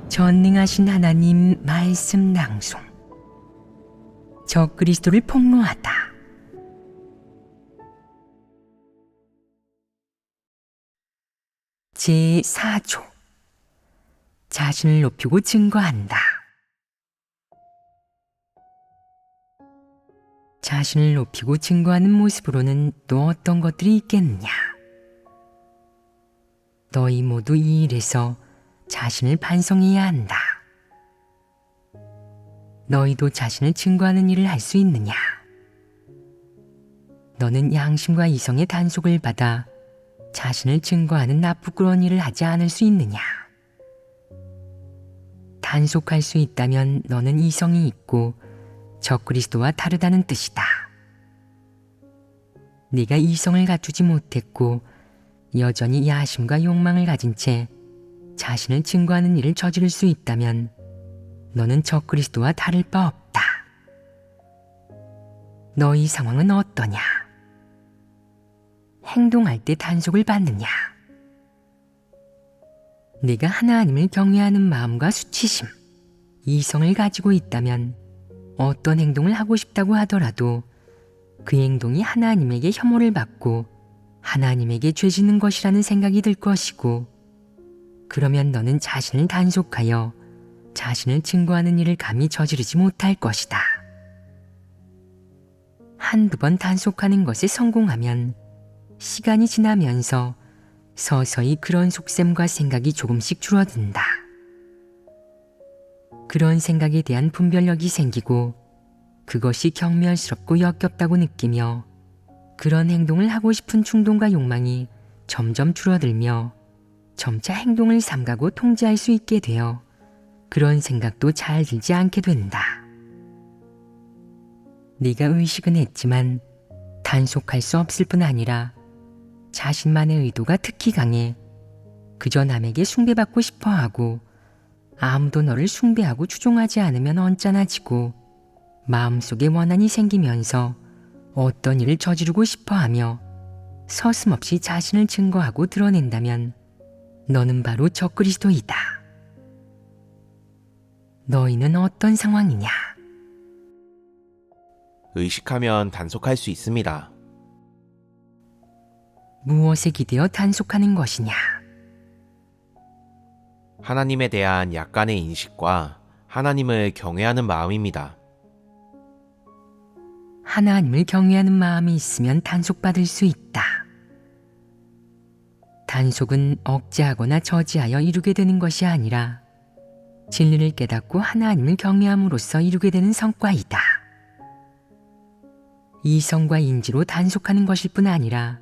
전능하신 하나님 말씀 낭송. 적그리스도를 폭로하다. 제4조. 자신을 높이고 증거한다. 자신을 높이고 증거하는 모습으로는 또 어떤 것들이 있겠느냐? 너희 모두 이 일에서 자신을 반성해야 한다. 너희도 자신을 증거하는 일을 할 수 있느냐? 너는 양심과 이성의 단속을 받아 자신을 증거하는 나쁘끄러운 일을 하지 않을 수 있느냐? 단속할 수 있다면 너는 이성이 있고 적그리스도와 다르다는 뜻이다. 네가 이성을 갖추지 못했고 여전히 야심과 욕망을 가진 채 자신을 증거하는 일을 저지를 수 있다면 너는 적그리스도와 다를 바 없다. 너희 상황은 어떠냐? 행동할 때 단속을 받느냐? 네가 하나님을 경외하는 마음과 수치심, 이성을 가지고 있다면 어떤 행동을 하고 싶다고 하더라도 그 행동이 하나님에게 혐오를 받고 하나님에게 죄짓는 것이라는 생각이 들 것이고, 그러면 너는 자신을 단속하여 자신을 증거하는 일을 감히 저지르지 못할 것이다. 한두 번 단속하는 것에 성공하면 시간이 지나면서 서서히 그런 속셈과 생각이 조금씩 줄어든다. 그런 생각에 대한 분별력이 생기고 그것이 경멸스럽고 역겹다고 느끼며 그런 행동을 하고 싶은 충동과 욕망이 점점 줄어들며 점차 행동을 삼가고 통제할 수 있게 되어 그런 생각도 잘 들지 않게 된다. 네가 의식은 했지만 단속할 수 없을 뿐 아니라 자신만의 의도가 특히 강해 그저 남에게 숭배받고 싶어하고 아무도 너를 숭배하고 추종하지 않으면 언짢아지고 마음속에 원한이 생기면서 어떤 일을 저지르고 싶어하며 서슴없이 자신을 증거하고 드러낸다면 너는 바로 적그리스도이다. 너희는 어떤 상황이냐? 의식하면 단속할 수 있습니다. 무엇에 기대어 단속하는 것이냐? 하나님에 대한 약간의 인식과 하나님을 경외하는 마음입니다. 하나님을 경외하는 마음이 있으면 단속받을 수 있다. 단속은 억제하거나 저지하여 이루게 되는 것이 아니라 진리를 깨닫고 하나님을 경외함으로써 이루게 되는 성과이다. 이성과 인지로 단속하는 것일 뿐 아니라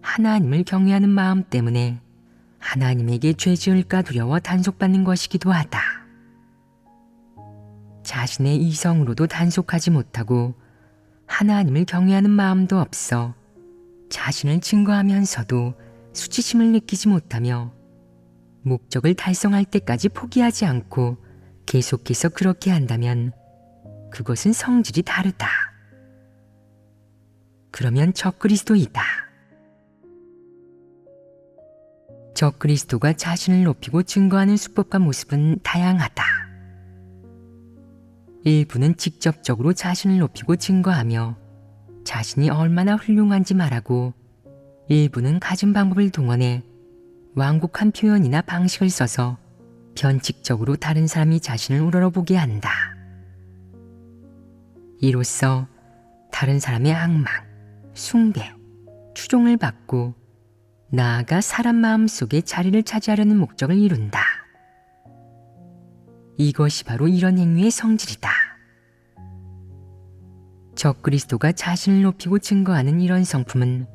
하나님을 경외하는 마음 때문에 하나님에게 죄 지을까 두려워 단속받는 것이기도 하다. 자신의 이성으로도 단속하지 못하고 하나님을 경외하는 마음도 없어 자신을 증거하면서도 수치심을 느끼지 못하며 목적을 달성할 때까지 포기하지 않고 계속해서 그렇게 한다면 그것은 성질이 다르다. 그러면 적그리스도이다. 적그리스도가 자신을 높이고 증거하는 수법과 모습은 다양하다. 일부는 직접적으로 자신을 높이고 증거하며 자신이 얼마나 훌륭한지 말하고, 일부는 가진 방법을 동원해 완곡한 표현이나 방식을 써서 변칙적으로 다른 사람이 자신을 우러러보게 한다. 이로써 다른 사람의 악망, 숭배, 추종을 받고 나아가 사람 마음 속에 자리를 차지하려는 목적을 이룬다. 이것이 바로 이런 행위의 성질이다. 적그리스도가 자신을 높이고 증거하는 이런 성품은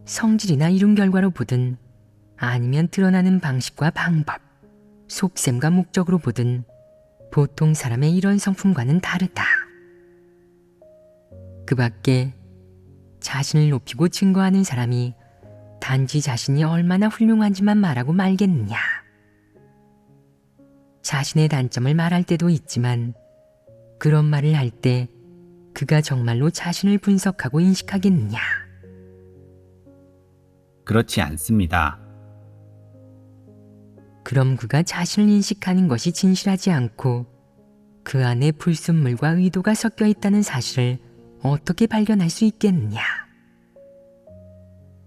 성질이나 이룬 결과로 보든 아니면 드러나는 방식과 방법, 속셈과 목적으로 보든 보통 사람의 이런 성품과는 다르다. 그 밖에 자신을 높이고 증거하는 사람이 단지 자신이 얼마나 훌륭한지만 말하고 말겠느냐? 자신의 단점을 말할 때도 있지만 그런 말을 할 때 그가 정말로 자신을 분석하고 인식하겠느냐? 그렇지 않습니다. 그럼 그가 자신을 인식하는 것이 진실하지 않고 그 안에 불순물과 의도가 섞여 있다는 사실을 어떻게 발견할 수 있겠느냐?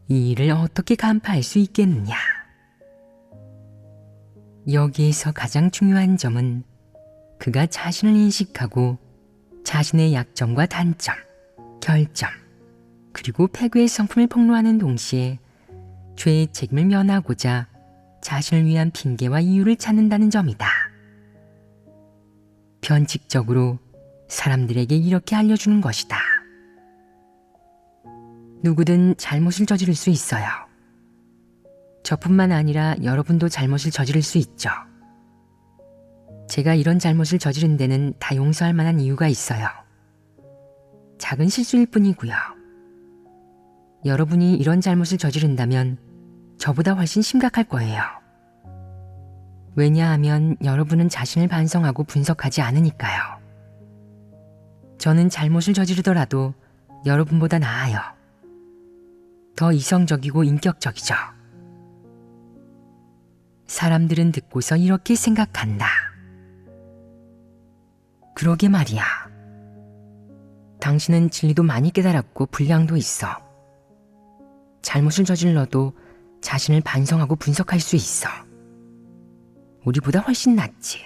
이 일을 어떻게 간파할 수 있겠느냐? 여기에서 가장 중요한 점은 그가 자신을 인식하고 자신의 약점과 단점, 결점, 그리고 패괴의 성품을 폭로하는 동시에 죄의 책임을 면하고자 자신을 위한 핑계와 이유를 찾는다는 점이다. 변칙적으로 사람들에게 이렇게 알려주는 것이다. 누구든 잘못을 저지를 수 있어요. 저뿐만 아니라 여러분도 잘못을 저지를 수 있죠. 제가 이런 잘못을 저지른 데는 다 용서할 만한 이유가 있어요. 작은 실수일 뿐이고요. 여러분이 이런 잘못을 저지른다면 저보다 훨씬 심각할 거예요. 왜냐하면 여러분은 자신을 반성하고 분석하지 않으니까요. 저는 잘못을 저지르더라도 여러분보다 나아요. 더 이성적이고 인격적이죠. 사람들은 듣고서 이렇게 생각한다. 그러게 말이야. 당신은 진리도 많이 깨달았고 분량도 있어. 잘못을 저질러도 자신을 반성하고 분석할 수 있어. 우리보다 훨씬 낫지.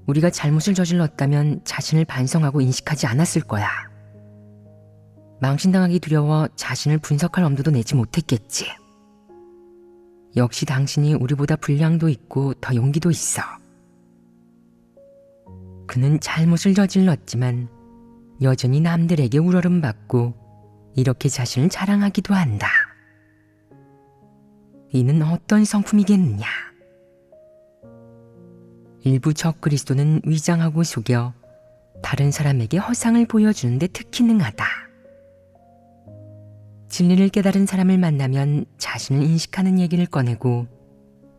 우리가 잘못을 저질렀다면 자신을 반성하고 인식하지 않았을 거야. 망신당하기 두려워 자신을 분석할 엄두도 내지 못했겠지. 역시 당신이 우리보다 분량도 있고 더 용기도 있어. 그는 잘못을 저질렀지만 여전히 남들에게 우러름받고 이렇게 자신을 자랑하기도 한다. 이는 어떤 성품이겠느냐? 일부 적그리스도는 위장하고 속여 다른 사람에게 허상을 보여주는데 특히 능하다. 진리를 깨달은 사람을 만나면 자신을 인식하는 얘기를 꺼내고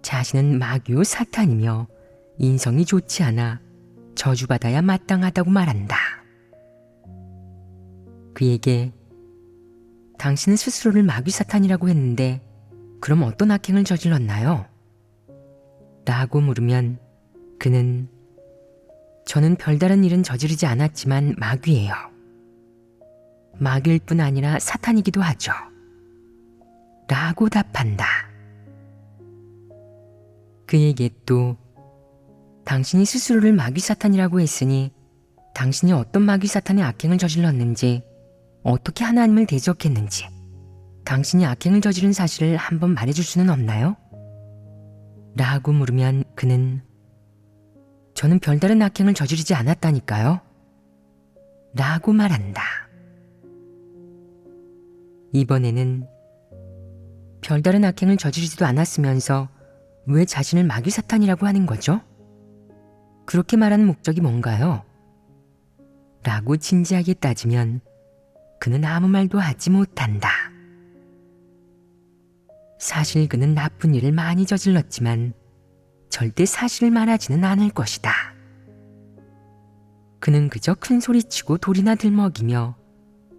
자신은 마귀요 사탄이며 인성이 좋지 않아 저주받아야 마땅하다고 말한다. 그에게 당신은 스스로를 마귀 사탄이라고 했는데 그럼 어떤 악행을 저질렀나요? 라고 물으면 그는 저는 별다른 일은 저지르지 않았지만 마귀예요. 마귀일 뿐 아니라 사탄이기도 하죠. 라고 답한다. 그에게 또 당신이 스스로를 마귀 사탄이라고 했으니 당신이 어떤 마귀 사탄의 악행을 저질렀는지 어떻게 하나님을 대적했는지 당신이 악행을 저지른 사실을 한번 말해줄 수는 없나요? 라고 물으면 그는 저는 별다른 악행을 저지르지 않았다니까요. 라고 말한다. 이번에는 별다른 악행을 저지르지도 않았으면서 왜 자신을 마귀 사탄이라고 하는 거죠? 그렇게 말하는 목적이 뭔가요? 라고 진지하게 따지면 그는 아무 말도 하지 못한다. 사실 그는 나쁜 일을 많이 저질렀지만 절대 사실을 말하지는 않을 것이다. 그는 그저 큰 소리치고 돌이나 들먹이며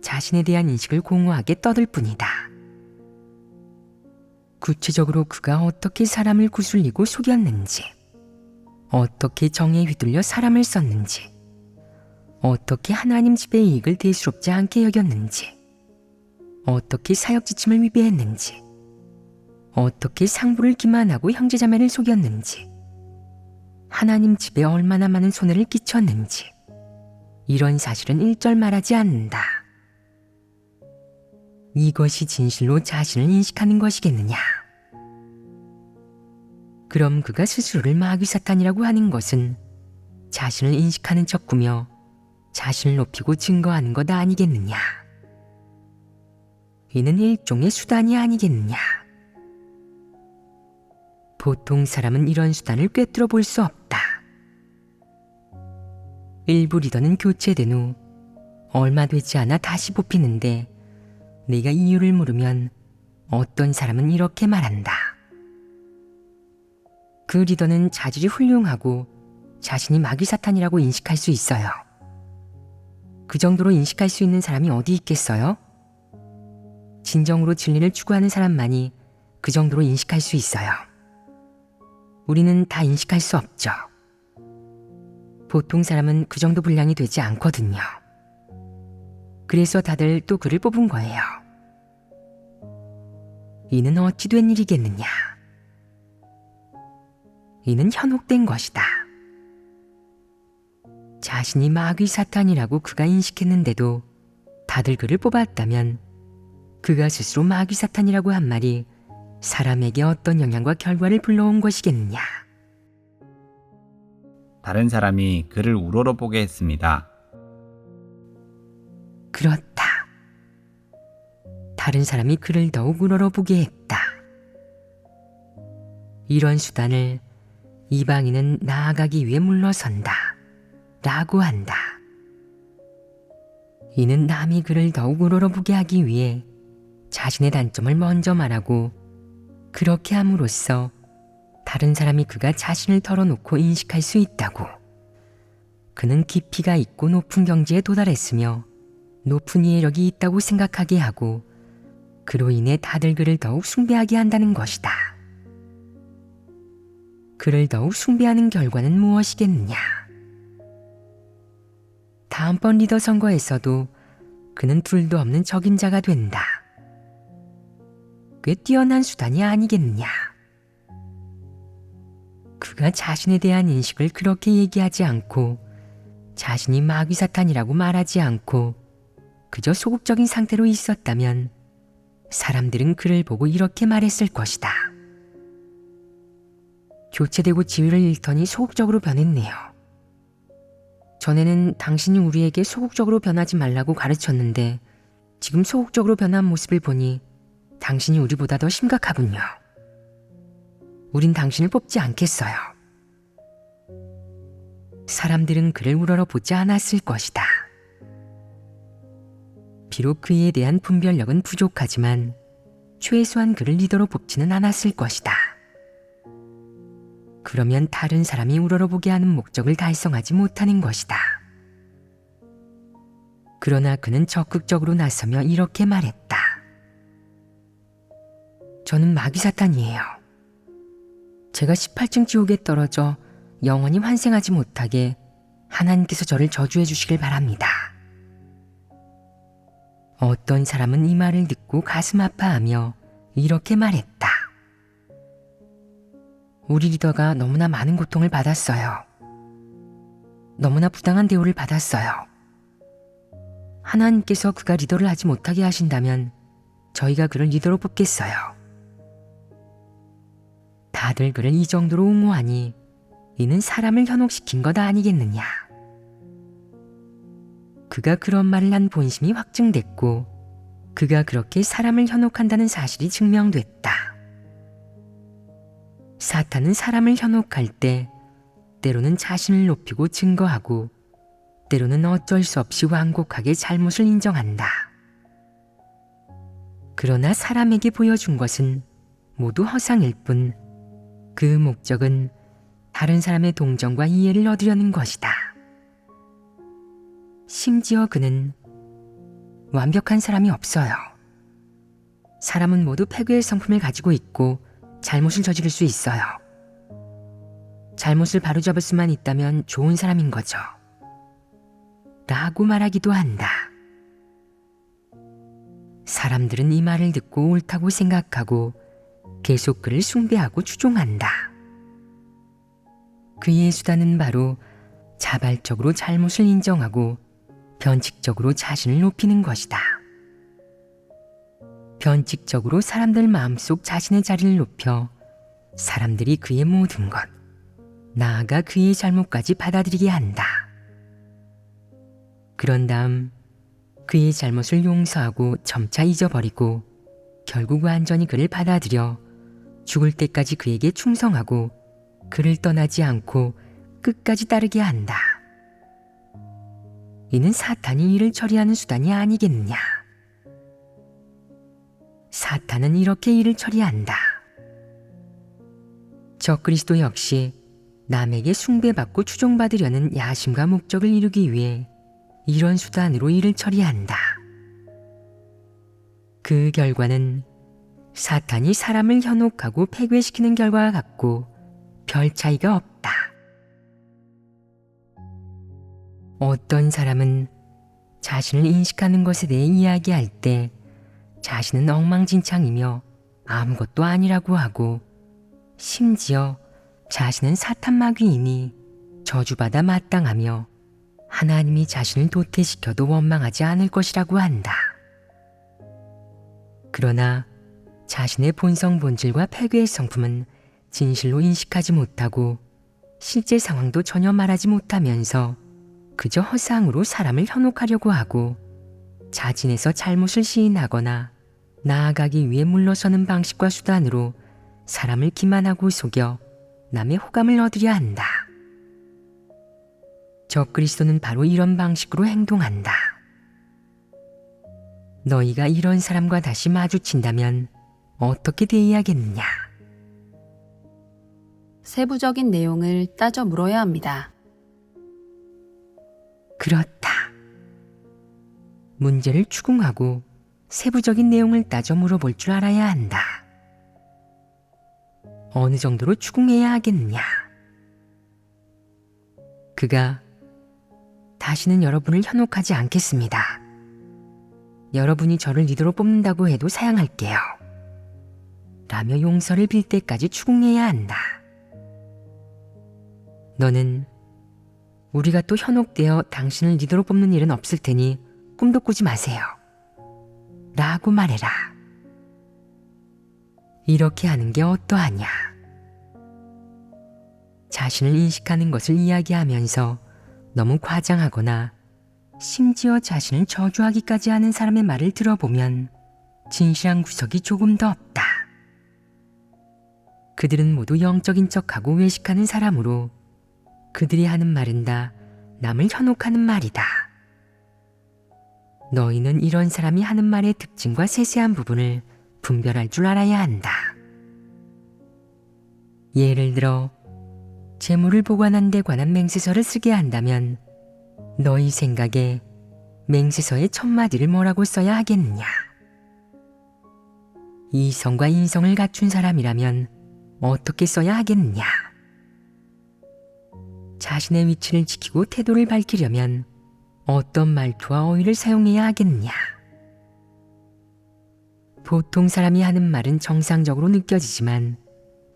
자신에 대한 인식을 공허하게 떠들 뿐이다. 구체적으로 그가 어떻게 사람을 구슬리고 속였는지, 어떻게 정에 휘둘려 사람을 썼는지, 어떻게 하나님 집의 이익을 대수롭지 않게 여겼는지, 어떻게 사역지침을 위배했는지, 어떻게 상부를 기만하고 형제자매를 속였는지, 하나님 집에 얼마나 많은 손해를 끼쳤는지 이런 사실은 일절 말하지 않는다. 이것이 진실로 자신을 인식하는 것이겠느냐? 그럼 그가 스스로를 마귀 사탄이라고 하는 것은 자신을 인식하는 척꾸며 자신을 높이고 증거하는 것 아니겠느냐? 이는 일종의 수단이 아니겠느냐? 보통 사람은 이런 수단을 꿰뚫어 볼 수 없다. 일부 리더는 교체된 후 얼마 되지 않아 다시 뽑히는데 내가 이유를 물으면 어떤 사람은 이렇게 말한다. 그 리더는 자질이 훌륭하고 자신이 마귀 사탄이라고 인식할 수 있어요. 그 정도로 인식할 수 있는 사람이 어디 있겠어요? 진정으로 진리를 추구하는 사람만이 그 정도로 인식할 수 있어요. 우리는 다 인식할 수 없죠. 보통 사람은 그 정도 분량이 되지 않거든요. 그래서 다들 또 그를 뽑은 거예요. 이는 어찌 된 일이겠느냐? 이는 현혹된 것이다. 자신이 마귀 사탄이라고 그가 인식했는데도 다들 그를 뽑았다면 그가 스스로 마귀 사탄이라고 한 말이 사람에게 어떤 영향과 결과를 불러온 것이겠느냐? 다른 사람이 그를 우러러보게 했습니다. 그렇다. 다른 사람이 그를 더욱 우러러보게 했다. 이런 수단을 이방인은 나아가기 위해 물러선다 라고 한다. 이는 남이 그를 더욱 우러러보게 하기 위해 자신의 단점을 먼저 말하고 그렇게 함으로써 다른 사람이 그가 자신을 털어놓고 인식할 수 있다고. 그는 깊이가 있고 높은 경지에 도달했으며 높은 이해력이 있다고 생각하게 하고 그로 인해 다들 그를 더욱 숭배하게 한다는 것이다. 그를 더욱 숭배하는 결과는 무엇이겠느냐? 다음번 리더 선거에서도 그는 둘도 없는 적임자가 된다. 꽤 뛰어난 수단이 아니겠느냐? 그가 자신에 대한 인식을 그렇게 얘기하지 않고 자신이 마귀 사탄이라고 말하지 않고 그저 소극적인 상태로 있었다면 사람들은 그를 보고 이렇게 말했을 것이다. 교체되고 지위를 잃더니 소극적으로 변했네요. 전에는 당신이 우리에게 소극적으로 변하지 말라고 가르쳤는데 지금 소극적으로 변한 모습을 보니 당신이 우리보다 더 심각하군요. 우린 당신을 뽑지 않겠어요. 사람들은 그를 우러러보지 않았을 것이다. 비록 그에 대한 분별력은 부족하지만 최소한 그를 리더로 뽑지는 않았을 것이다. 그러면 다른 사람이 우러러보게 하는 목적을 달성하지 못하는 것이다. 그러나 그는 적극적으로 나서며 이렇게 말했다. 저는 마귀 사탄이에요. 제가 18층 지옥에 떨어져 영원히 환생하지 못하게 하나님께서 저를 저주해 주시길 바랍니다. 어떤 사람은 이 말을 듣고 가슴 아파하며 이렇게 말했다. 우리 리더가 너무나 많은 고통을 받았어요. 너무나 부당한 대우를 받았어요. 하나님께서 그가 리더를 하지 못하게 하신다면 저희가 그를 리더로 뽑겠어요. 다들 그를 이 정도로 옹호하니 이는 사람을 현혹시킨 것 아니겠느냐. 그가 그런 말을 한 본심이 확증됐고 그가 그렇게 사람을 현혹한다는 사실이 증명됐다. 사탄은 사람을 현혹할 때 때로는 자신을 높이고 증거하고 때로는 어쩔 수 없이 완곡하게 잘못을 인정한다. 그러나 사람에게 보여준 것은 모두 허상일 뿐 그 목적은 다른 사람의 동정과 이해를 얻으려는 것이다. 심지어 그는 완벽한 사람이 없어요. 사람은 모두 패괴의 성품을 가지고 있고 잘못을 저지를 수 있어요. 잘못을 바로잡을 수만 있다면 좋은 사람인 거죠. 라고 말하기도 한다. 사람들은 이 말을 듣고 옳다고 생각하고 계속 그를 숭배하고 추종한다. 그의 수단은 바로 자발적으로 잘못을 인정하고 변칙적으로 자신을 높이는 것이다. 변칙적으로 사람들 마음속 자신의 자리를 높여 사람들이 그의 모든 것, 나아가 그의 잘못까지 받아들이게 한다. 그런 다음 그의 잘못을 용서하고 점차 잊어버리고 결국 완전히 그를 받아들여 죽을 때까지 그에게 충성하고 그를 떠나지 않고 끝까지 따르게 한다. 이는 사탄이 이를 처리하는 수단이 아니겠느냐. 사탄은 이렇게 일을 처리한다. 적그리스도 역시 남에게 숭배받고 추종받으려는 야심과 목적을 이루기 위해 이런 수단으로 일을 처리한다. 그 결과는 사탄이 사람을 현혹하고 패괴시키는 결과와 같고 별 차이가 없다. 어떤 사람은 자신을 인식하는 것에 대해 이야기할 때 자신은 엉망진창이며 아무것도 아니라고 하고, 심지어 자신은 사탄마귀이니 저주받아 마땅하며 하나님이 자신을 도태시켜도 원망하지 않을 것이라고 한다. 그러나 자신의 본성 본질과 패괴의 성품은 진실로 인식하지 못하고 실제 상황도 전혀 말하지 못하면서 그저 허상으로 사람을 현혹하려고 하고, 자진해서 잘못을 시인하거나 나아가기 위해 물러서는 방식과 수단으로 사람을 기만하고 속여 남의 호감을 얻으려 한다. 적그리스도는 바로 이런 방식으로 행동한다. 너희가 이런 사람과 다시 마주친다면 어떻게 대해야겠느냐? 세부적인 내용을 따져 물어야 합니다. 그렇다. 문제를 추궁하고 세부적인 내용을 따져 물어볼 줄 알아야 한다. 어느 정도로 추궁해야 하겠느냐? 그가 다시는 여러분을 현혹하지 않겠습니다. 여러분이 저를 리더로 뽑는다고 해도 사양할게요. 라며 용서를 빌 때까지 추궁해야 한다. 너는 우리가 또 현혹되어 당신을 리더로 뽑는 일은 없을 테니 꿈도 꾸지 마세요. 라고 말해라. 이렇게 하는 게 어떠하냐? 자신을 인식하는 것을 이야기하면서 너무 과장하거나 심지어 자신을 저주하기까지 하는 사람의 말을 들어보면 진실한 구석이 조금 더 없다. 그들은 모두 영적인 척하고 외식하는 사람으로 그들이 하는 말은 다 남을 현혹하는 말이다. 너희는 이런 사람이 하는 말의 특징과 세세한 부분을 분별할 줄 알아야 한다. 예를 들어 재물을 보관한 데 관한 맹세서를 쓰게 한다면 너희 생각에 맹세서의 첫 마디를 뭐라고 써야 하겠느냐? 이성과 인성을 갖춘 사람이라면 어떻게 써야 하겠느냐? 자신의 위치를 지키고 태도를 밝히려면 어떤 말투와 어휘를 사용해야 하겠느냐? 보통 사람이 하는 말은 정상적으로 느껴지지만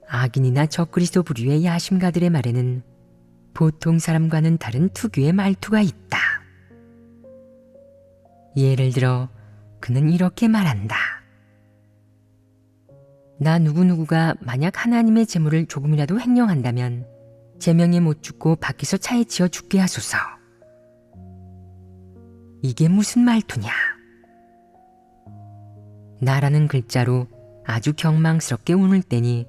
악인이나 적그리스도 부류의 야심가들의 말에는 보통 사람과는 다른 특유의 말투가 있다. 예를 들어 그는 이렇게 말한다. 나 누구누구가 만약 하나님의 재물을 조금이라도 횡령한다면 제 명에 못 죽고 밖에서 차에 치여 죽게 하소서. 이게 무슨 말투냐? 나라는 글자로 아주 경망스럽게 운을 떼니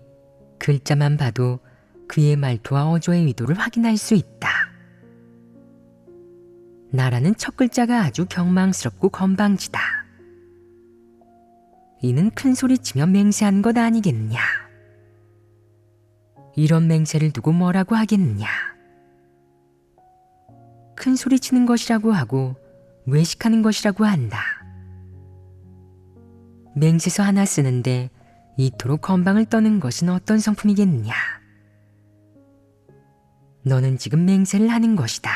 글자만 봐도 그의 말투와 어조의 의도를 확인할 수 있다. 나라는 첫 글자가 아주 경망스럽고 건방지다. 이는 큰 소리치며 맹세하는 것 아니겠느냐? 이런 맹세를 두고 뭐라고 하겠느냐? 큰 소리치는 것이라고 하고 외식하는 것이라고 한다. 맹세서 하나 쓰는데 이토록 건방을 떠는 것은 어떤 성품이겠느냐? 너는 지금 맹세를 하는 것이다.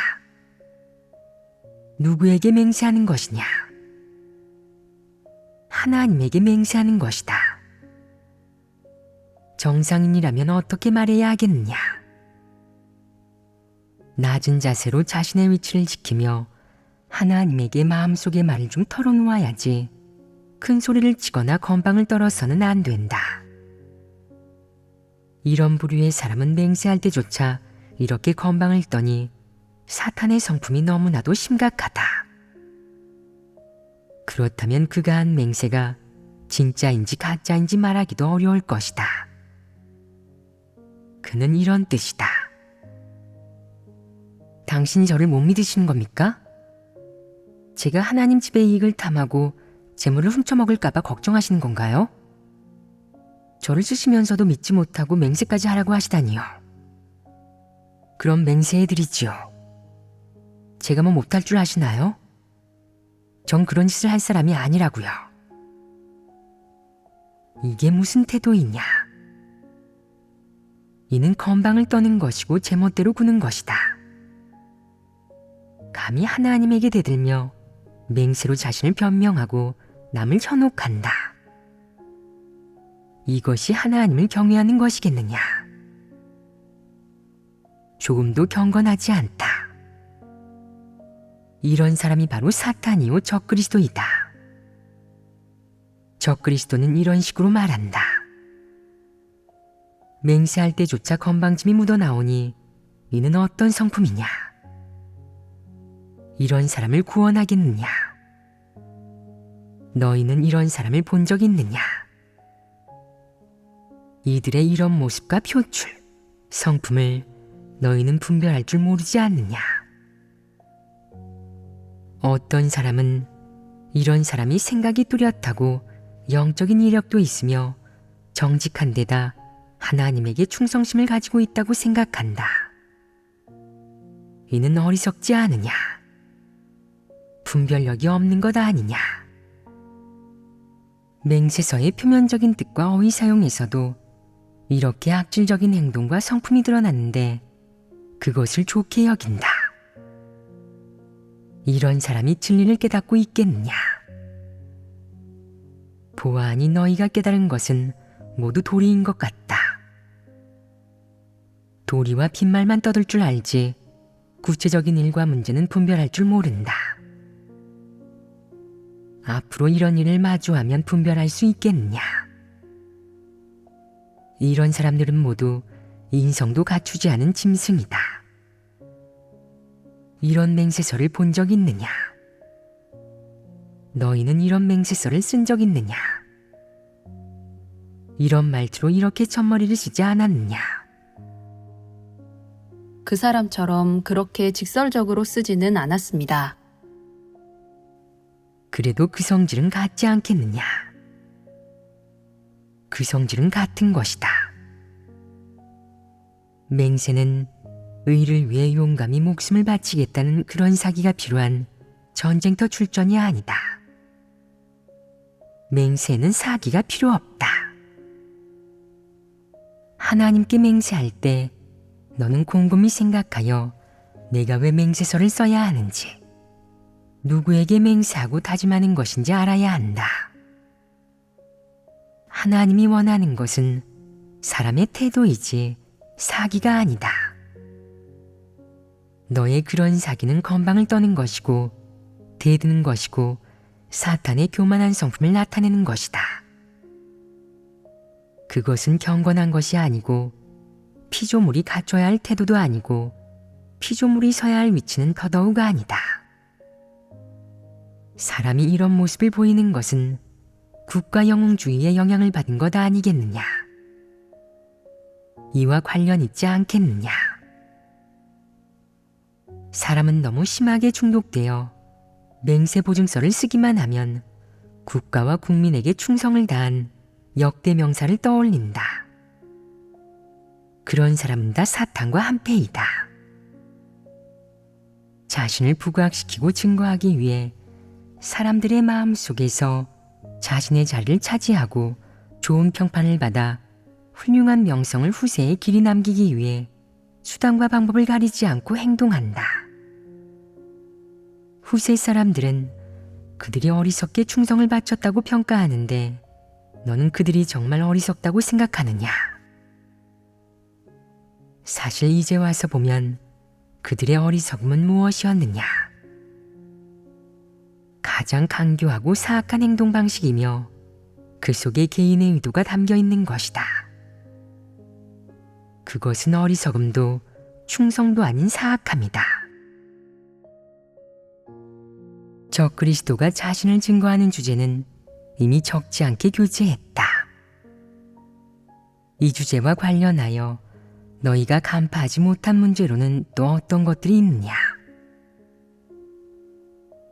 누구에게 맹세하는 것이냐? 하나님에게 맹세하는 것이다. 정상인이라면 어떻게 말해야 하겠느냐? 낮은 자세로 자신의 위치를 지키며 하나님에게 마음속의 말을 좀 털어놓아야지 큰 소리를 치거나 건방을 떨어서는 안 된다. 이런 부류의 사람은 맹세할 때조차 이렇게 건방을 떠니 사탄의 성품이 너무나도 심각하다. 그렇다면 그가 한 맹세가 진짜인지 가짜인지 말하기도 어려울 것이다. 그는 이런 뜻이다. 당신이 저를 못 믿으시는 겁니까? 제가 하나님 집의 이익을 탐하고 재물을 훔쳐먹을까봐 걱정하시는 건가요? 저를 쓰시면서도 믿지 못하고 맹세까지 하라고 하시다니요. 그럼 맹세해드리지요. 제가 뭐 못할 줄 아시나요? 전 그런 짓을 할 사람이 아니라고요. 이게 무슨 태도이냐? 이는 건방을 떠는 것이고 제멋대로 구는 것이다. 감히 하나님에게 대들며 맹세로 자신을 변명하고 남을 현혹한다. 이것이 하나님을 경외하는 것이겠느냐? 조금도 경건하지 않다. 이런 사람이 바로 사탄이요 적그리스도이다. 적그리스도는 이런 식으로 말한다. 맹세할 때조차 건방짐이 묻어나오니 이는 어떤 성품이냐? 이런 사람을 구원하겠느냐? 너희는 이런 사람을 본 적 있느냐? 이들의 이런 모습과 표출, 성품을 너희는 분별할 줄 모르지 않느냐? 어떤 사람은 이런 사람이 생각이 뚜렷하고 영적인 이력도 있으며 정직한 데다 하나님에게 충성심을 가지고 있다고 생각한다. 이는 어리석지 않으냐? 분별력이 없는 것 아니냐? 맹세서의 표면적인 뜻과 어휘 사용에서도 이렇게 악질적인 행동과 성품이 드러났는데 그것을 좋게 여긴다. 이런 사람이 진리를 깨닫고 있겠느냐? 보아하니 너희가 깨달은 것은 모두 도리인 것 같다. 도리와 빈말만 떠들 줄 알지 구체적인 일과 문제는 분별할 줄 모른다. 앞으로 이런 일을 마주하면 분별할 수 있겠느냐? 이런 사람들은 모두 인성도 갖추지 않은 짐승이다. 이런 맹세서를 본 적 있느냐? 너희는 이런 맹세서를 쓴 적 있느냐? 이런 말투로 이렇게 첫머리를 쓰지 않았느냐? 그 사람처럼 그렇게 직설적으로 쓰지는 않았습니다. 그래도 그 성질은 같지 않겠느냐? 그 성질은 같은 것이다. 맹세는 의를 위해 용감히 목숨을 바치겠다는 그런 사기가 필요한 전쟁터 출전이 아니다. 맹세는 사기가 필요 없다. 하나님께 맹세할 때 너는 곰곰이 생각하여 내가 왜 맹세서를 써야 하는지, 누구에게 맹세하고 다짐하는 것인지 알아야 한다. 하나님이 원하는 것은 사람의 태도이지 사기가 아니다. 너의 그런 사기는 건방을 떠는 것이고 대드는 것이고 사탄의 교만한 성품을 나타내는 것이다. 그것은 경건한 것이 아니고 피조물이 갖춰야 할 태도도 아니고 피조물이 서야 할 위치는 더더욱 아니다. 사람이 이런 모습을 보이는 것은 국가 영웅주의의 영향을 받은 것 아니겠느냐? 이와 관련 있지 않겠느냐? 사람은 너무 심하게 중독되어 맹세 보증서를 쓰기만 하면 국가와 국민에게 충성을 다한 역대 명사를 떠올린다. 그런 사람은 다 사탄과 한패이다. 자신을 부각시키고 증거하기 위해 사람들의 마음 속에서 자신의 자리를 차지하고 좋은 평판을 받아 훌륭한 명성을 후세에 길이 남기기 위해 수단과 방법을 가리지 않고 행동한다. 후세 사람들은 그들이 어리석게 충성을 바쳤다고 평가하는데 너는 그들이 정말 어리석다고 생각하느냐? 사실 이제 와서 보면 그들의 어리석음은 무엇이었느냐? 가장 강교하고 사악한 행동 방식이며 그 속에 개인의 의도가 담겨 있는 것이다. 그것은 어리석음도 충성도 아닌 사악함이다. 적그리스도가 자신을 증거하는 주제는 이미 적지 않게 교체했다. 이 주제와 관련하여 너희가 간파하지 못한 문제로는 또 어떤 것들이 있느냐?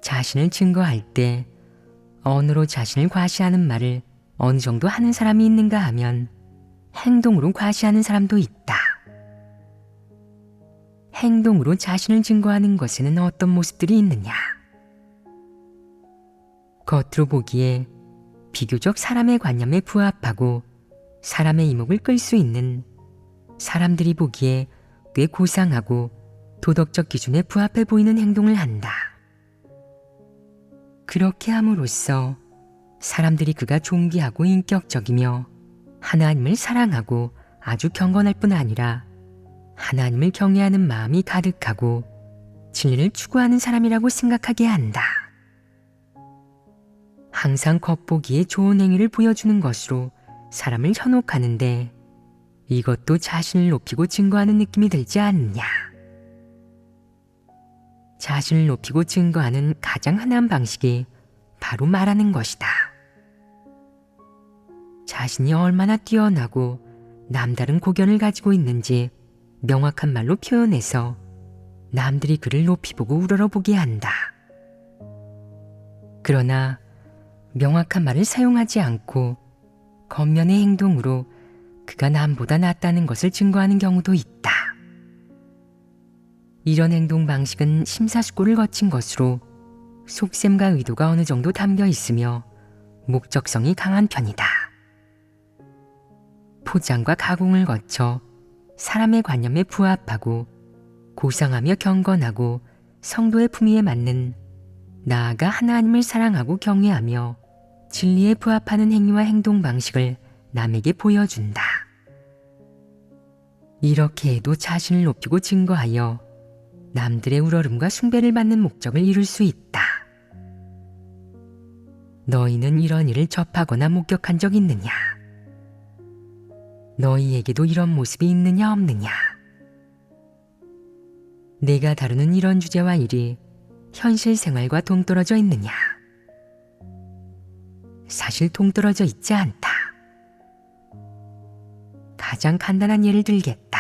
자신을 증거할 때 언어로 자신을 과시하는 말을 어느 정도 하는 사람이 있는가 하면 행동으로 과시하는 사람도 있다. 행동으로 자신을 증거하는 것에는 어떤 모습들이 있느냐? 겉으로 보기에 비교적 사람의 관념에 부합하고 사람의 이목을 끌 수 있는 사람들이 보기에 꽤 고상하고 도덕적 기준에 부합해 보이는 행동을 한다. 그렇게 함으로써 사람들이 그가 존귀하고 인격적이며 하나님을 사랑하고 아주 경건할 뿐 아니라 하나님을 경외하는 마음이 가득하고 진리를 추구하는 사람이라고 생각하게 한다. 항상 겉보기에 좋은 행위를 보여주는 것으로 사람을 현혹하는데 이것도 자신을 높이고 증거하는 느낌이 들지 않느냐. 자신을 높이고 증거하는 가장 흔한 방식이 바로 말하는 것이다. 자신이 얼마나 뛰어나고 남다른 고견을 가지고 있는지 명확한 말로 표현해서 남들이 그를 높이 보고 우러러보게 한다. 그러나 명확한 말을 사용하지 않고 겉면의 행동으로 그가 남보다 낫다는 것을 증거하는 경우도 있다. 이런 행동 방식은 심사숙고를 거친 것으로 속셈과 의도가 어느 정도 담겨 있으며 목적성이 강한 편이다. 포장과 가공을 거쳐 사람의 관념에 부합하고 고상하며 경건하고 성도의 품위에 맞는, 나아가 하나님을 사랑하고 경외하며 진리에 부합하는 행위와 행동 방식을 남에게 보여준다. 이렇게 해도 자신을 높이고 증거하여 남들의 우러름과 숭배를 받는 목적을 이룰 수 있다. 너희는 이런 일을 접하거나 목격한 적 있느냐? 너희에게도 이런 모습이 있느냐 없느냐? 내가 다루는 이런 주제와 일이 현실 생활과 동떨어져 있느냐? 사실 동떨어져 있지 않다. 가장 간단한 예를 들겠다.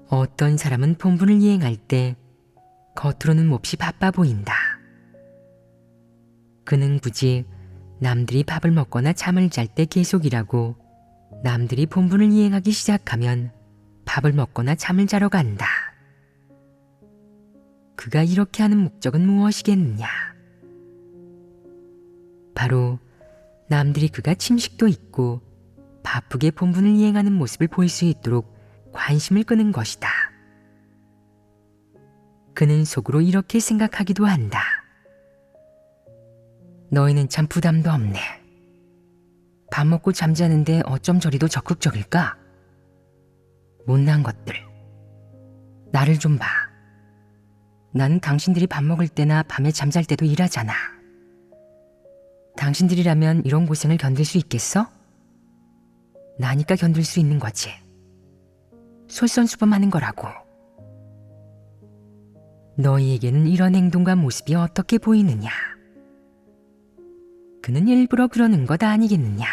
어떤 사람은 본분을 이행할 때 겉으로는 몹시 바빠 보인다. 그는 굳이 남들이 밥을 먹거나 잠을 잘 때 계속 일하고 남들이 본분을 이행하기 시작하면 밥을 먹거나 잠을 자러 간다. 그가 이렇게 하는 목적은 무엇이겠느냐? 바로 남들이 그가 침식도 있고 바쁘게 본분을 이행하는 모습을 보일 수 있도록 관심을 끄는 것이다. 그는 속으로 이렇게 생각하기도 한다. 너희는 참 부담도 없네. 밥 먹고 잠자는데 어쩜 저리도 적극적일까? 못난 것들. 나를 좀 봐. 나는 당신들이 밥 먹을 때나 밤에 잠잘 때도 일하잖아. 당신들이라면 이런 고생을 견딜 수 있겠어? 나니까 견딜 수 있는 거지. 솔선수범하는 거라고. 너희에게는 이런 행동과 모습이 어떻게 보이느냐? 그는 일부러 그러는 것 아니겠느냐?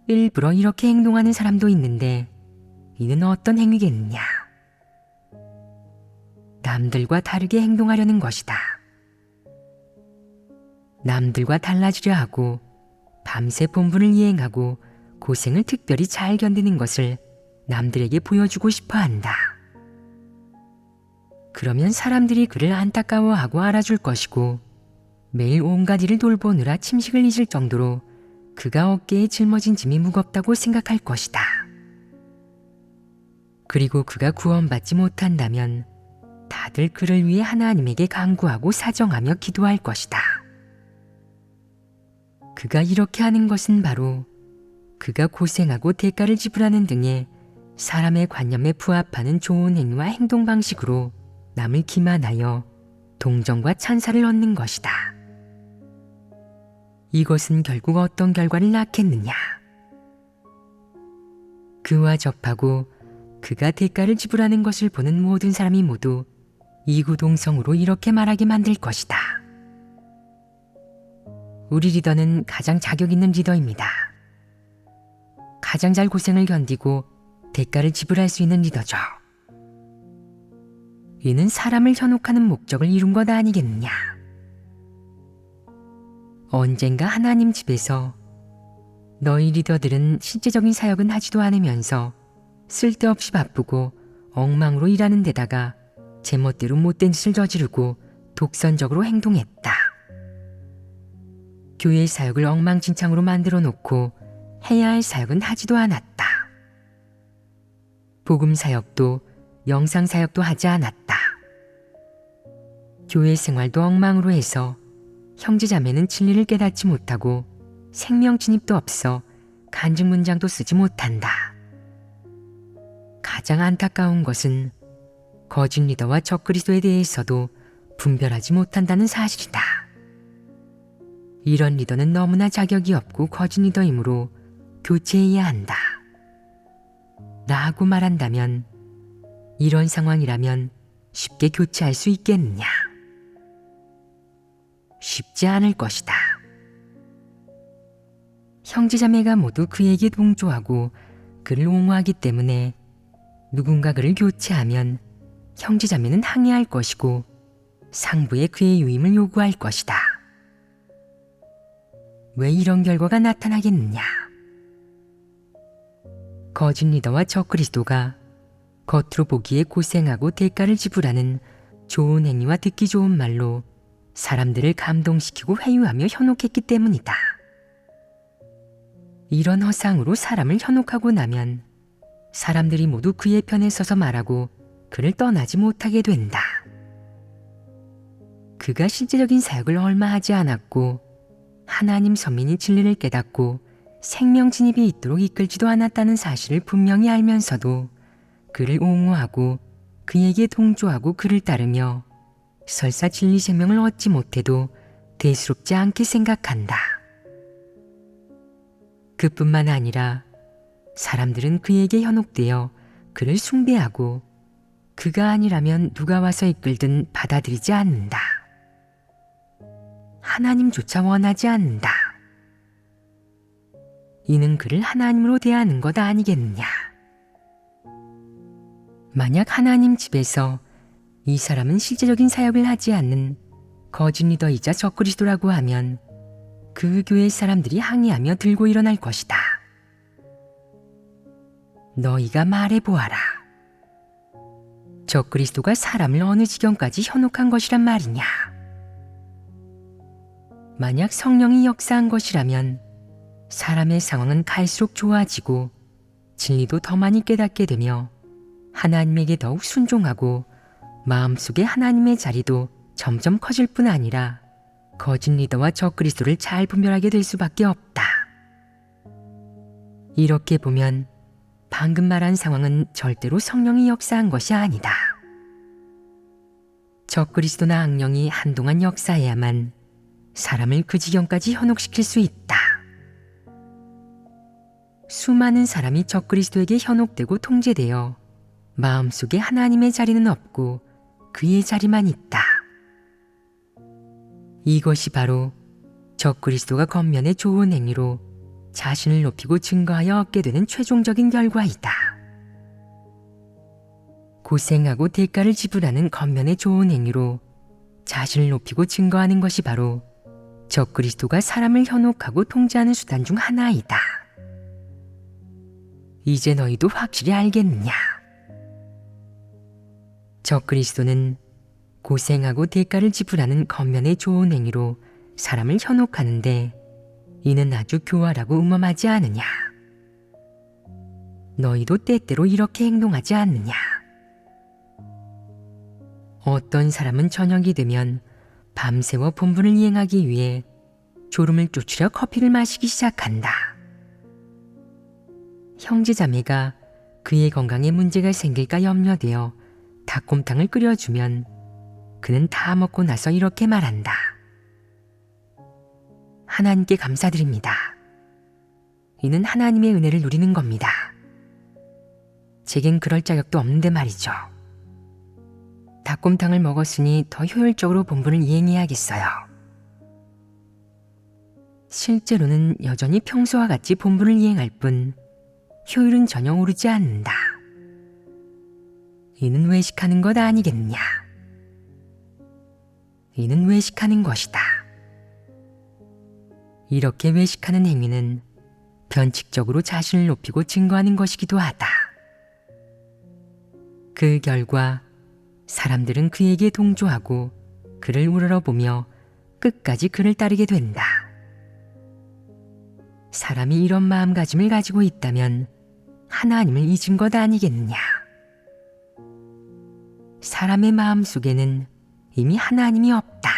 일부러 이렇게 행동하는 사람도 있는데 이는 어떤 행위겠느냐? 남들과 다르게 행동하려는 것이다. 남들과 달라지려 하고 밤새 본분을 이행하고 고생을 특별히 잘 견디는 것을 남들에게 보여주고 싶어 한다. 그러면 사람들이 그를 안타까워하고 알아줄 것이고 매일 온갖 일을 돌보느라 침식을 잊을 정도로 그가 어깨에 짊어진 짐이 무겁다고 생각할 것이다. 그리고 그가 구원받지 못한다면 다들 그를 위해 하나님에게 간구하고 사정하며 기도할 것이다. 그가 이렇게 하는 것은 바로 그가 고생하고 대가를 지불하는 등의 사람의 관념에 부합하는 좋은 행위와 행동 방식으로 남을 기만하여 동정과 찬사를 얻는 것이다. 이것은 결국 어떤 결과를 낳겠느냐? 그와 접하고 그가 대가를 지불하는 것을 보는 모든 사람이 모두 이구동성으로 이렇게 말하게 만들 것이다. 우리 리더는 가장 자격 있는 리더입니다. 가장 잘 고생을 견디고 대가를 지불할 수 있는 리더죠. 이는 사람을 현혹하는 목적을 이룬 것 아니겠느냐? 언젠가 하나님 집에서 너희 리더들은 실제적인 사역은 하지도 않으면서 쓸데없이 바쁘고 엉망으로 일하는 데다가 제멋대로 못된 짓을 저지르고 독선적으로 행동했다. 교회 사역을 엉망진창으로 만들어 놓고 해야 할 사역은 하지도 않았다. 복음 사역도 영상 사역도 하지 않았다. 교회 생활도 엉망으로 해서 형제자매는 진리를 깨닫지 못하고 생명 진입도 없어 간증 문장도 쓰지 못한다. 가장 안타까운 것은 거짓 리더와 적그리스도에 대해서도 분별하지 못한다는 사실이다. 이런 리더는 너무나 자격이 없고 거짓 리더이므로 교체해야 한다. 라고 말한다면 이런 상황이라면 쉽게 교체할 수 있겠느냐? 쉽지 않을 것이다. 형제자매가 모두 그에게 동조하고 그를 옹호하기 때문에 누군가 그를 교체하면 형제자매는 항의할 것이고 상부에 그의 유임을 요구할 것이다. 왜 이런 결과가 나타나겠느냐? 거짓 리더와 적그리스도가 겉으로 보기에 고생하고 대가를 지불하는 좋은 행위와 듣기 좋은 말로 사람들을 감동시키고 회유하며 현혹했기 때문이다. 이런 허상으로 사람을 현혹하고 나면 사람들이 모두 그의 편에 서서 말하고 그를 떠나지 못하게 된다. 그가 실제적인 사역을 얼마 하지 않았고 하나님 선민이 진리를 깨닫고 생명 진입이 있도록 이끌지도 않았다는 사실을 분명히 알면서도 그를 옹호하고 그에게 동조하고 그를 따르며 설사 진리 생명을 얻지 못해도 대수롭지 않게 생각한다. 그뿐만 아니라 사람들은 그에게 현혹되어 그를 숭배하고 그가 아니라면 누가 와서 이끌든 받아들이지 않는다. 하나님조차 원하지 않는다. 이는 그를 하나님으로 대하는 것 아니겠느냐. 만약 하나님 집에서 이 사람은 실제적인 사역을 하지 않는 거짓 리더이자 적그리스도라고 하면 그 교회 사람들이 항의하며 들고 일어날 것이다. 너희가 말해보아라. 적그리스도가 사람을 어느 지경까지 현혹한 것이란 말이냐. 만약 성령이 역사한 것이라면 사람의 상황은 갈수록 좋아지고 진리도 더 많이 깨닫게 되며 하나님에게 더욱 순종하고 마음속에 하나님의 자리도 점점 커질 뿐 아니라 거짓 리더와 적그리스도를 잘 분별하게 될 수밖에 없다. 이렇게 보면 방금 말한 상황은 절대로 성령이 역사한 것이 아니다. 적그리스도나 악령이 한동안 역사해야만 사람을 그 지경까지 현혹시킬 수 있다. 수많은 사람이 적그리스도에게 현혹되고 통제되어 마음속에 하나님의 자리는 없고 그의 자리만 있다. 이것이 바로 적그리스도가 겉면의 좋은 행위로 자신을 높이고 증거하여 얻게 되는 최종적인 결과이다. 고생하고 대가를 지불하는 겉면의 좋은 행위로 자신을 높이고 증거하는 것이 바로 적그리스도가 사람을 현혹하고 통제하는 수단 중 하나이다. 이제 너희도 확실히 알겠느냐? 적그리스도는 고생하고 대가를 지불하는 겉면의 좋은 행위로 사람을 현혹하는데 이는 아주 교활하고 음험하지 않으냐? 너희도 때때로 이렇게 행동하지 않느냐? 어떤 사람은 저녁이 되면 밤새워 본분을 이행하기 위해 졸음을 쫓으려 커피를 마시기 시작한다. 형제자매가 그의 건강에 문제가 생길까 염려되어 닭곰탕을 끓여주면 그는 다 먹고 나서 이렇게 말한다. 하나님께 감사드립니다. 이는 하나님의 은혜를 누리는 겁니다. 제겐 그럴 자격도 없는데 말이죠. 닭곰탕을 먹었으니 더 효율적으로 본분을 이행해야겠어요. 실제로는 여전히 평소와 같이 본분을 이행할 뿐 효율은 전혀 오르지 않는다. 이는 외식하는 것 아니겠느냐? 이는 외식하는 것이다. 이렇게 외식하는 행위는 변칙적으로 자신을 높이고 증거하는 것이기도 하다. 그 결과 사람들은 그에게 동조하고 그를 우러러보며 끝까지 그를 따르게 된다. 사람이 이런 마음가짐을 가지고 있다면 하나님을 잊은 것 아니겠느냐. 사람의 마음 속에는 이미 하나님이 없다.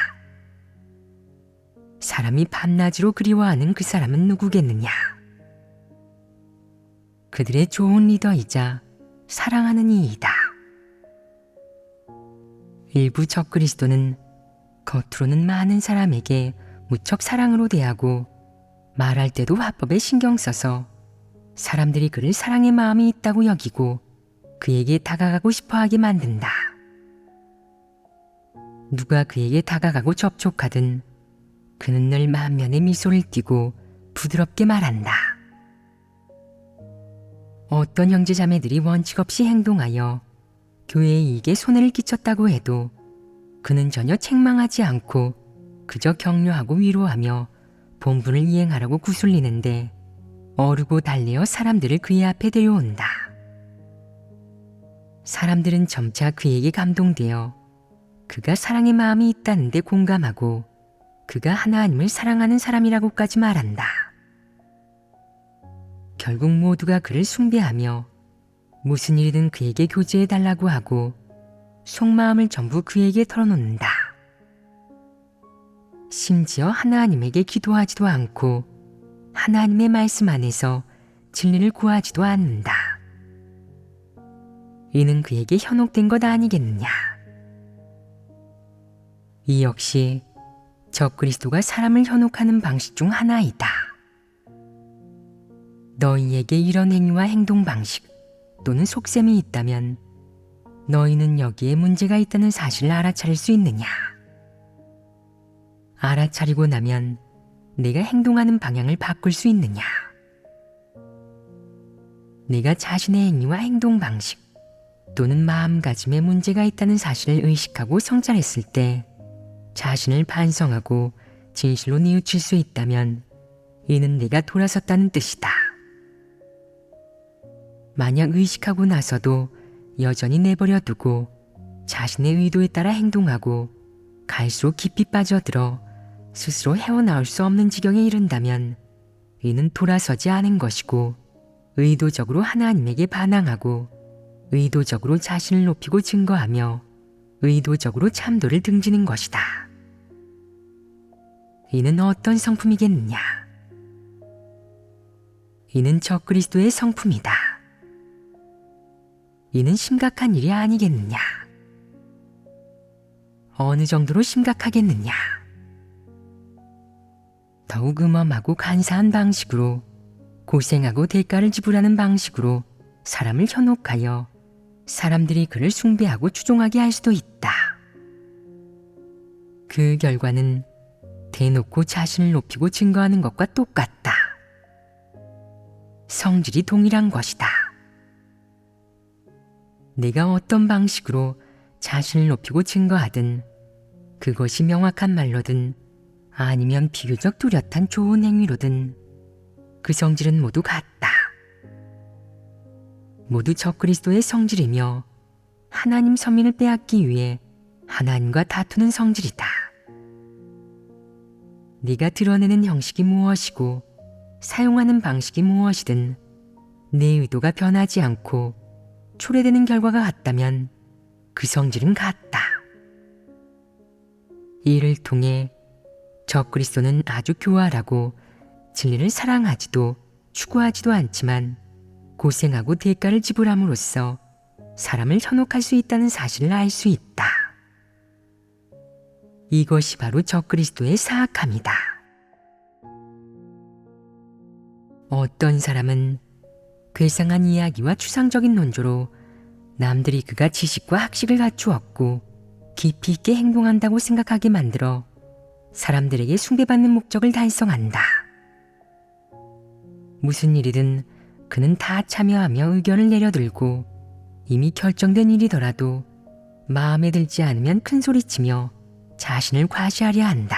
사람이 밤낮으로 그리워하는 그 사람은 누구겠느냐. 그들의 좋은 리더이자 사랑하는 이이다. 일부 적그리스도는 겉으로는 많은 사람에게 무척 사랑으로 대하고 말할 때도 화법에 신경 써서 사람들이 그를 사랑의 마음이 있다고 여기고 그에게 다가가고 싶어하게 만든다. 누가 그에게 다가가고 접촉하든 그는 늘 만면에 미소를 띠고 부드럽게 말한다. 어떤 형제자매들이 원칙 없이 행동하여 교회의 이익에 손해를 끼쳤다고 해도 그는 전혀 책망하지 않고 그저 격려하고 위로하며 본분을 이행하라고 구슬리는데 어르고 달래어 사람들을 그의 앞에 데려온다. 사람들은 점차 그에게 감동되어 그가 사랑의 마음이 있다는 데 공감하고 그가 하나님을 사랑하는 사람이라고까지 말한다. 결국 모두가 그를 숭배하며 무슨 일이든 그에게 교제해 달라고 하고 속마음을 전부 그에게 털어놓는다. 심지어 하나님에게 기도하지도 않고 하나님의 말씀 안에서 진리를 구하지도 않는다. 이는 그에게 현혹된 것 아니겠느냐. 이 역시 적그리스도가 사람을 현혹하는 방식 중 하나이다. 너희에게 이런 행위와 행동 방식 또는 속셈이 있다면 너희는 여기에 문제가 있다는 사실을 알아차릴 수 있느냐? 알아차리고 나면 내가 행동하는 방향을 바꿀 수 있느냐? 내가 자신의 행위와 행동 방식 또는 마음가짐에 문제가 있다는 사실을 의식하고 성찰했을 때 자신을 반성하고 진실로 뉘우칠 수 있다면 이는 내가 돌아섰다는 뜻이다. 만약 의식하고 나서도 여전히 내버려 두고 자신의 의도에 따라 행동하고 갈수록 깊이 빠져들어 스스로 헤어나올 수 없는 지경에 이른다면 이는 돌아서지 않은 것이고 의도적으로 하나님에게 반항하고 의도적으로 자신을 높이고 증거하며 의도적으로 참도를 등지는 것이다. 이는 어떤 성품이겠느냐? 이는 적그리스도의 성품이다. 이는 심각한 일이 아니겠느냐? 어느 정도로 심각하겠느냐? 더욱 음험하고 간사한 방식으로 고생하고 대가를 지불하는 방식으로 사람을 현혹하여 사람들이 그를 숭배하고 추종하게 할 수도 있다. 그 결과는 대놓고 자신을 높이고 증거하는 것과 똑같다. 성질이 동일한 것이다. 내가 어떤 방식으로 자신을 높이고 증거하든 그것이 명확한 말로든 아니면 비교적 뚜렷한 좋은 행위로든 그 성질은 모두 같다. 모두 적그리스도의 성질이며 하나님 선민을 빼앗기 위해 하나님과 다투는 성질이다. 네가 드러내는 형식이 무엇이고 사용하는 방식이 무엇이든 내 의도가 변하지 않고 초래되는 결과가 같다면 그 성질은 같다. 이를 통해 적그리스도는 아주 교활하고 진리를 사랑하지도 추구하지도 않지만 고생하고 대가를 지불함으로써 사람을 현혹할 수 있다는 사실을 알 수 있다. 이것이 바로 적그리스도의 사악함이다. 어떤 사람은 괴상한 이야기와 추상적인 논조로 남들이 그가 지식과 학식을 갖추었고 깊이 있게 행동한다고 생각하게 만들어 사람들에게 숭배받는 목적을 달성한다. 무슨 일이든 그는 다 참여하며 의견을 내려들고 이미 결정된 일이더라도 마음에 들지 않으면 큰소리치며 자신을 과시하려 한다.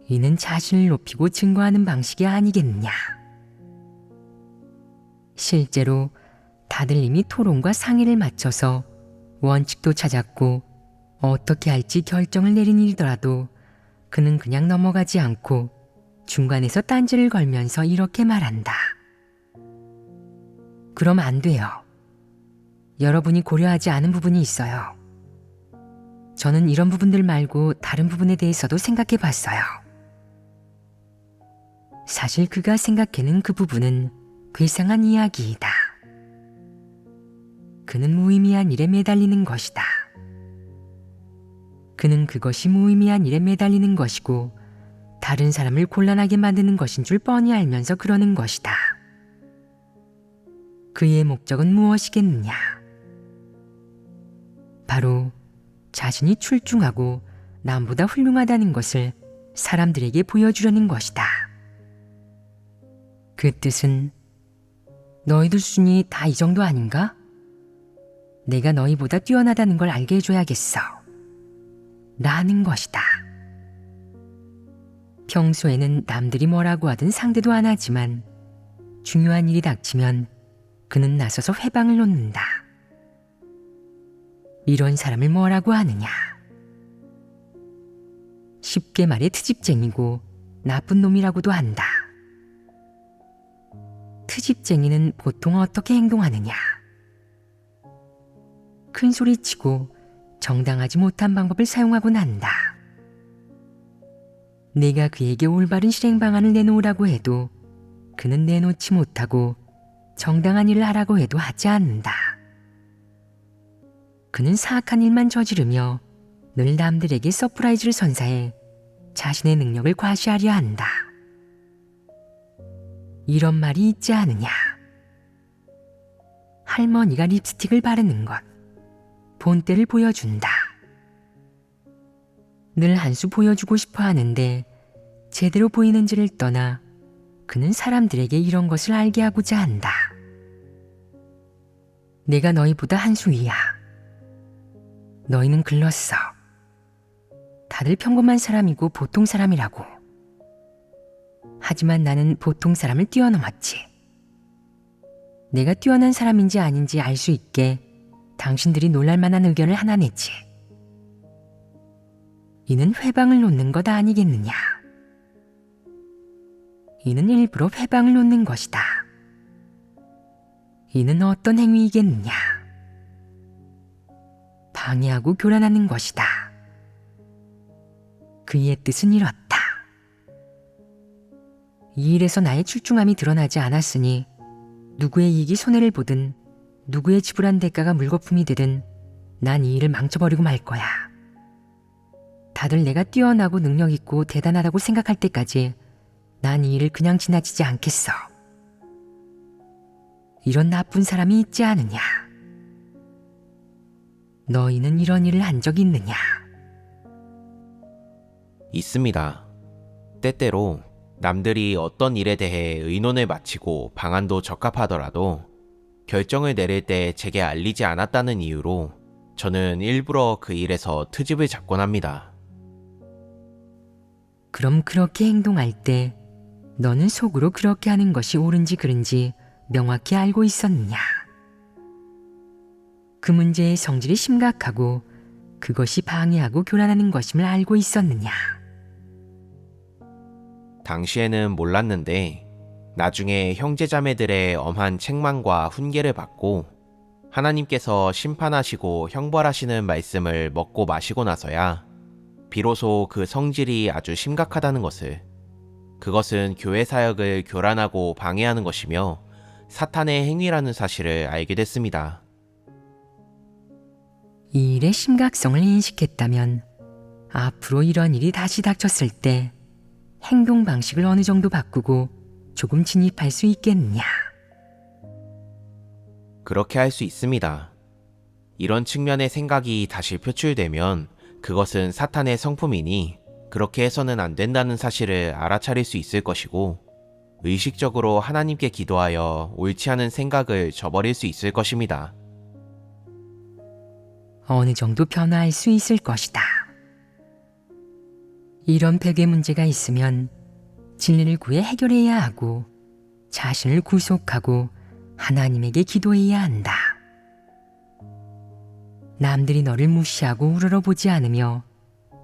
이는 자신을 높이고 증거하는 방식이 아니겠느냐. 실제로 다들 이미 토론과 상의를 마쳐서 원칙도 찾았고 어떻게 할지 결정을 내린 일이더라도 그는 그냥 넘어가지 않고 중간에서 딴지를 걸면서 이렇게 말한다. 그럼 안 돼요. 여러분이 고려하지 않은 부분이 있어요. 저는 이런 부분들 말고 다른 부분에 대해서도 생각해 봤어요. 사실 그가 생각해낸 그 부분은 괴상한 이야기이다. 그는 무의미한 일에 매달리는 것이다. 그는 그것이 무의미한 일에 매달리는 것이고 다른 사람을 곤란하게 만드는 것인 줄 뻔히 알면서 그러는 것이다. 그의 목적은 무엇이겠느냐? 바로 자신이 출중하고 남보다 훌륭하다는 것을 사람들에게 보여주려는 것이다. 그 뜻은 너희들 수준이 다 이 정도 아닌가? 내가 너희보다 뛰어나다는 걸 알게 해줘야겠어. 라는 것이다. 평소에는 남들이 뭐라고 하든 상대도 안 하지만 중요한 일이 닥치면 그는 나서서 회방을 놓는다. 이런 사람을 뭐라고 하느냐? 쉽게 말해 트집쟁이고 나쁜 놈이라고도 한다. 트집쟁이는 보통 어떻게 행동하느냐? 큰 소리치고 정당하지 못한 방법을 사용하곤 한다. 내가 그에게 올바른 실행 방안을 내놓으라고 해도 그는 내놓지 못하고 정당한 일을 하라고 해도 하지 않는다. 그는 사악한 일만 저지르며 늘 남들에게 서프라이즈를 선사해 자신의 능력을 과시하려 한다. 이런 말이 있지 않느냐? 할머니가 립스틱을 바르는 것, 본때를 보여준다. 늘 한 수 보여주고 싶어 하는데 제대로 보이는지를 떠나 그는 사람들에게 이런 것을 알게 하고자 한다. 내가 너희보다 한 수 위야. 너희는 글렀어. 다들 평범한 사람이고 보통 사람이라고. 하지만 나는 보통 사람을 뛰어넘었지. 내가 뛰어난 사람인지 아닌지 알 수 있게 당신들이 놀랄 만한 의견을 하나 내지. 이는 회방을 놓는 것 아니겠느냐? 이는 일부러 회방을 놓는 것이다. 이는 어떤 행위이겠느냐? 방해하고 교란하는 것이다. 그의 뜻은 이렇다. 이 일에서 나의 출중함이 드러나지 않았으니 누구의 이익이 손해를 보든 누구의 지불한 대가가 물거품이 되든 난 이 일을 망쳐버리고 말 거야. 다들 내가 뛰어나고 능력 있고 대단하다고 생각할 때까지 난 이 일을 그냥 지나치지 않겠어. 이런 나쁜 사람이 있지 않느냐? 너희는 이런 일을 한 적 있느냐? 있습니다. 때때로 남들이 어떤 일에 대해 의논을 마치고 방안도 적합하더라도 결정을 내릴 때 제게 알리지 않았다는 이유로 저는 일부러 그 일에서 트집을 잡곤 합니다. 그럼 그렇게 행동할 때 너는 속으로 그렇게 하는 것이 옳은지 그른지 명확히 알고 있었느냐? 그 문제의 성질이 심각하고 그것이 방해하고 교란하는 것임을 알고 있었느냐? 당시에는 몰랐는데 나중에 형제자매들의 엄한 책망과 훈계를 받고 하나님께서 심판하시고 형벌하시는 말씀을 먹고 마시고 나서야 비로소 그 성질이 아주 심각하다는 것을, 그것은 교회 사역을 교란하고 방해하는 것이며 사탄의 행위라는 사실을 알게 됐습니다. 이 일의 심각성을 인식했다면 앞으로 이런 일이 다시 닥쳤을 때 행동 방식을 어느 정도 바꾸고 조금 진입할 수 있겠느냐? 그렇게 할 수 있습니다. 이런 측면의 생각이 다시 표출되면 그것은 사탄의 성품이니 그렇게 해서는 안 된다는 사실을 알아차릴 수 있을 것이고 의식적으로 하나님께 기도하여 옳지 않은 생각을 저버릴 수 있을 것입니다. 어느 정도 변화할 수 있을 것이다. 이런 벽에 문제가 있으면 진리를 구해 해결해야 하고 자신을 구속하고 하나님에게 기도해야 한다. 남들이 너를 무시하고 우러러보지 않으며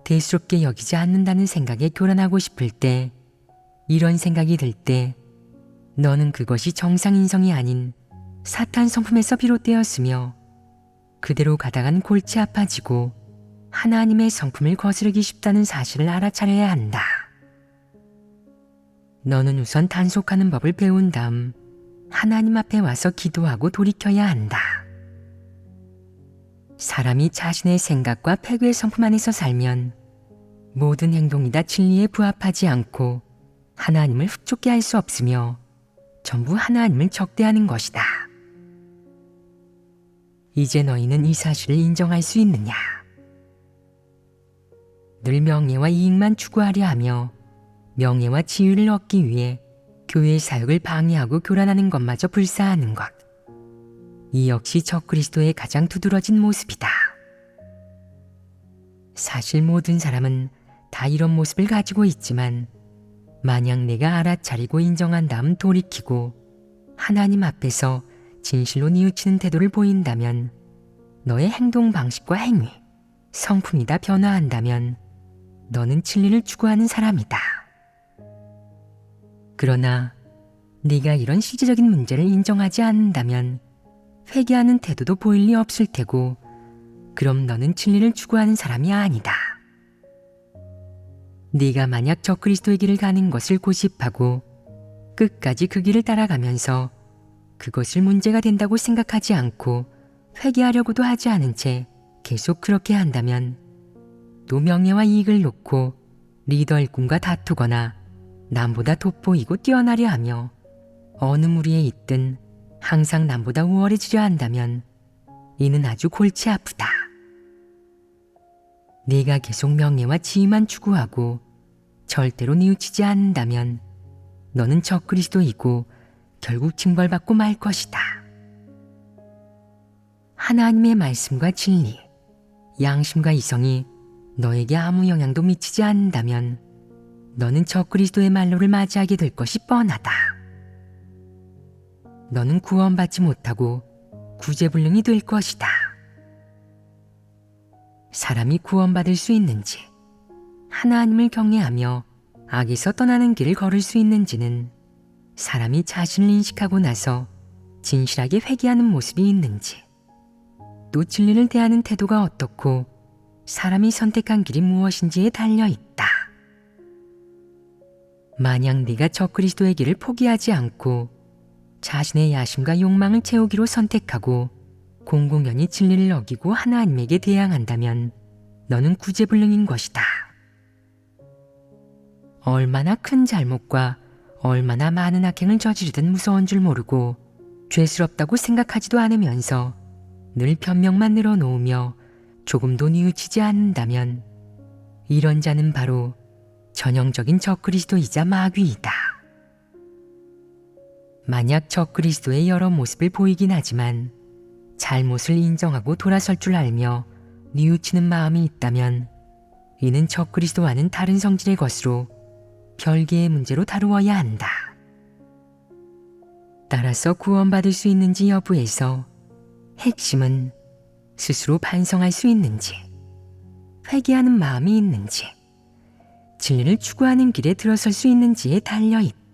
대수롭게 여기지 않는다는 생각에 교란하고 싶을 때 이런 생각이 들 때 너는 그것이 정상인성이 아닌 사탄 성품에서 비롯되었으며 그대로 가다간 골치 아파지고 하나님의 성품을 거스르기 쉽다는 사실을 알아차려야 한다. 너는 우선 단속하는 법을 배운 다음 하나님 앞에 와서 기도하고 돌이켜야 한다. 사람이 자신의 생각과 패괴의 성품 안에서 살면 모든 행동이 다 진리에 부합하지 않고 하나님을 흡족게 할 수 없으며 전부 하나님을 적대하는 것이다. 이제 너희는 이 사실을 인정할 수 있느냐? 늘 명예와 이익만 추구하려 하며 명예와 지위를 얻기 위해 교회의 사역을 방해하고 교란하는 것마저 불사하는 것. 이 역시 적그리스도의 가장 두드러진 모습이다. 사실 모든 사람은 다 이런 모습을 가지고 있지만 만약 내가 알아차리고 인정한 다음 돌이키고 하나님 앞에서 진실로 뉘우치는 태도를 보인다면 너의 행동 방식과 행위, 성품이 다 변화한다면 너는 진리를 추구하는 사람이다. 그러나 네가 이런 실제적인 문제를 인정하지 않는다면 회개하는 태도도 보일 리 없을 테고 그럼 너는 진리를 추구하는 사람이 아니다. 네가 만약 적그리스도의 길을 가는 것을 고집하고 끝까지 그 길을 따라가면서 그것을 문제가 된다고 생각하지 않고 회개하려고도 하지 않은 채 계속 그렇게 한다면 또 명예와 이익을 놓고 리더 일꾼과 다투거나 남보다 돋보이고 뛰어나려 하며 어느 무리에 있든 항상 남보다 우월해지려 한다면 이는 아주 골치 아프다. 네가 계속 명예와 지위만 추구하고 절대로 뉘우치지 않는다면 너는 적그리스도이고 결국 징벌받고 말 것이다. 하나님의 말씀과 진리, 양심과 이성이 너에게 아무 영향도 미치지 않는다면 너는 적그리스도의 말로를 맞이하게 될 것이 뻔하다. 너는 구원받지 못하고 구제불능이 될 것이다. 사람이 구원받을 수 있는지, 하나님을 경외하며 악에서 떠나는 길을 걸을 수 있는지는 사람이 자신을 인식하고 나서 진실하게 회개하는 모습이 있는지, 또 진리를 대하는 태도가 어떻고 사람이 선택한 길이 무엇인지에 달려있다. 만약 네가 적그리스도의 길을 포기하지 않고 자신의 야심과 욕망을 채우기로 선택하고 공공연히 진리를 어기고 하나님에게 대항한다면 너는 구제불능인 것이다. 얼마나 큰 잘못과 얼마나 많은 악행을 저지르든 무서운 줄 모르고 죄스럽다고 생각하지도 않으면서 늘 변명만 늘어놓으며 조금도 뉘우치지 않는다면 이런 자는 바로 전형적인 적그리스도이자 마귀이다. 만약 적그리스도의 여러 모습을 보이긴 하지만 잘못을 인정하고 돌아설 줄 알며 뉘우치는 마음이 있다면 이는 적그리스도와는 다른 성질의 것으로 별개의 문제로 다루어야 한다. 따라서 구원받을 수 있는지 여부에서 핵심은 스스로 반성할 수 있는지, 회개하는 마음이 있는지, 진리를 추구하는 길에 들어설 수 있는지에 달려 있다.